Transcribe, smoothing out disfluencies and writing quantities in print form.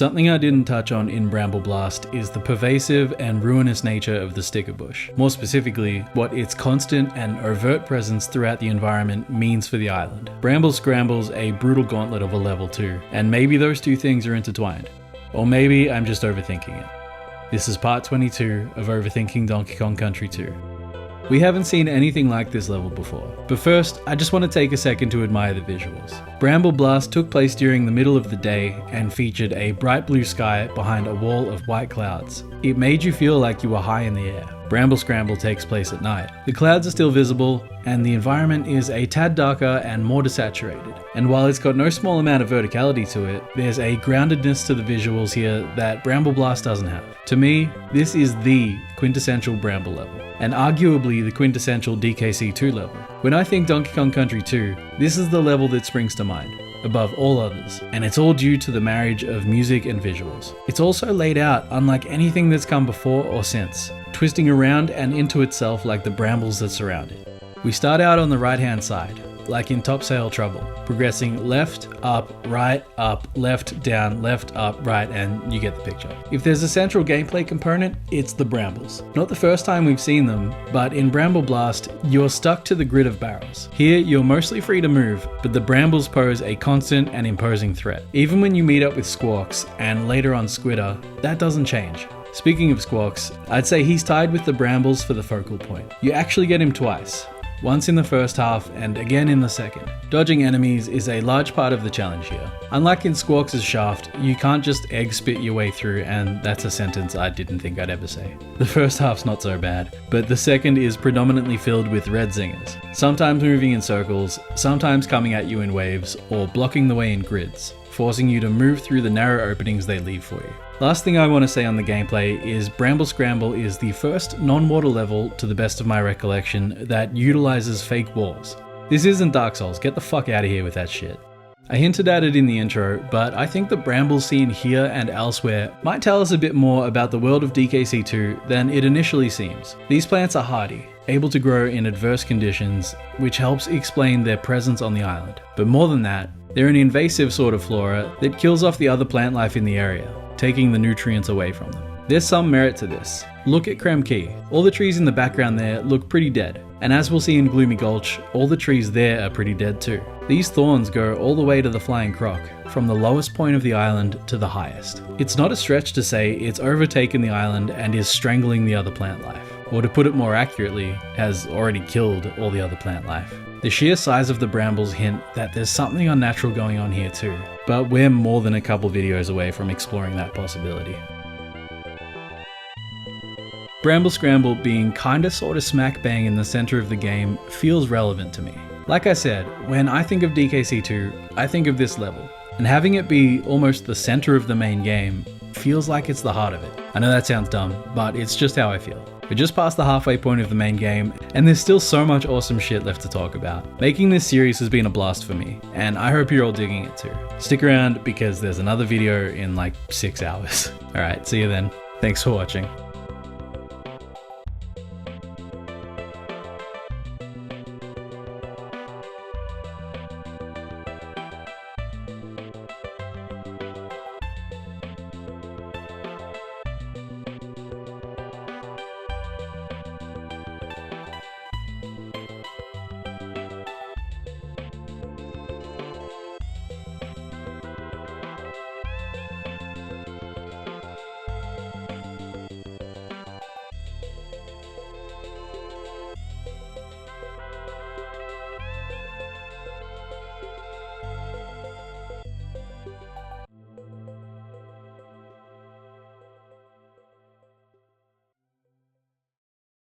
Something I didn't touch on in Bramble Blast is the pervasive and ruinous nature of the sticker bush. More specifically, what its constant and overt presence throughout the environment means for the island. Bramble Scramble's a brutal gauntlet of a level too, and maybe those two things are intertwined. Or maybe I'm just overthinking it. This is part 22 of Overthinking Donkey Kong Country 2. We haven't seen anything like this level before, but first, I just want to take a second to admire the visuals. Bramble Blast took place during the middle of the day and featured a bright blue sky behind a wall of white clouds. It made you feel like you were high in the air. Bramble Scramble takes place at night. The clouds are still visible, and the environment is a tad darker and more desaturated. And while it's got no small amount of verticality to it, there's a groundedness to the visuals here that Bramble Blast doesn't have. To me, this is the quintessential Bramble level, and arguably the quintessential DKC2 level. When I think Donkey Kong Country 2, this is the level that springs to mind, above all others, and it's all due to the marriage of music and visuals. It's also laid out unlike anything that's come before or since, twisting around and into itself like the brambles that surround it. We start out on the right hand side, like in Top Sail Trouble, progressing left, up, left, down, left, up, right, and you get the picture. If there's a central gameplay component, it's the brambles. Not the first time we've seen them, but in Bramble Blast, you're stuck to the grid of barrels. Here, you're mostly free to move, but the brambles pose a constant and imposing threat. Even when you meet up with Squawks, and later on Squitter, that doesn't change. Speaking of Squawks, I'd say he's tied with the brambles for the focal point. You actually get him twice. Once in the first half and again in the second. Dodging enemies is a large part of the challenge here. Unlike in Squawks' shaft, you can't just egg spit your way through, and that's a sentence I didn't think I'd ever say. The first half's not so bad, but the second is predominantly filled with red zingers, sometimes moving in circles, sometimes coming at you in waves, or blocking the way in grids, forcing you to move through the narrow openings they leave for you. Last thing I want to say on the gameplay is Bramble Scramble is the first non-mortal level, to the best of my recollection, that utilizes fake walls. This isn't Dark Souls, get the fuck out of here with that shit. I hinted at it in the intro, but I think the bramble scene here and elsewhere might tell us a bit more about the world of DKC2 than it initially seems. These plants are hardy, able to grow in adverse conditions, which helps explain their presence on the island. But more than that, they're an invasive sort of flora that kills off the other plant life in the area, taking the nutrients away from them. There's some merit to this. Look at Krem Key. All the trees in the background there look pretty dead. And as we'll see in Gloomy Gulch, all the trees there are pretty dead too. These thorns go all the way to the Flying Croc, from the lowest point of the island to the highest. It's not a stretch to say it's overtaken the island and is strangling the other plant life. Or to put it more accurately, has already killed all the other plant life. The sheer size of the brambles hint that there's something unnatural going on here too, but we're more than a couple videos away from exploring that possibility. Bramble Scramble being kinda sorta smack bang in the center of the game feels relevant to me. Like I said, when I think of DKC2, I think of this level, and having it be almost the center of the main game feels like it's the heart of it. I know that sounds dumb, but it's just how I feel. We're just past the halfway point of the main game, and there's still so much awesome shit left to talk about. Making this series has been a blast for me, and I hope you're all digging it too. Stick around because there's another video in like 6 hours. Alright, see you then. Thanks for watching.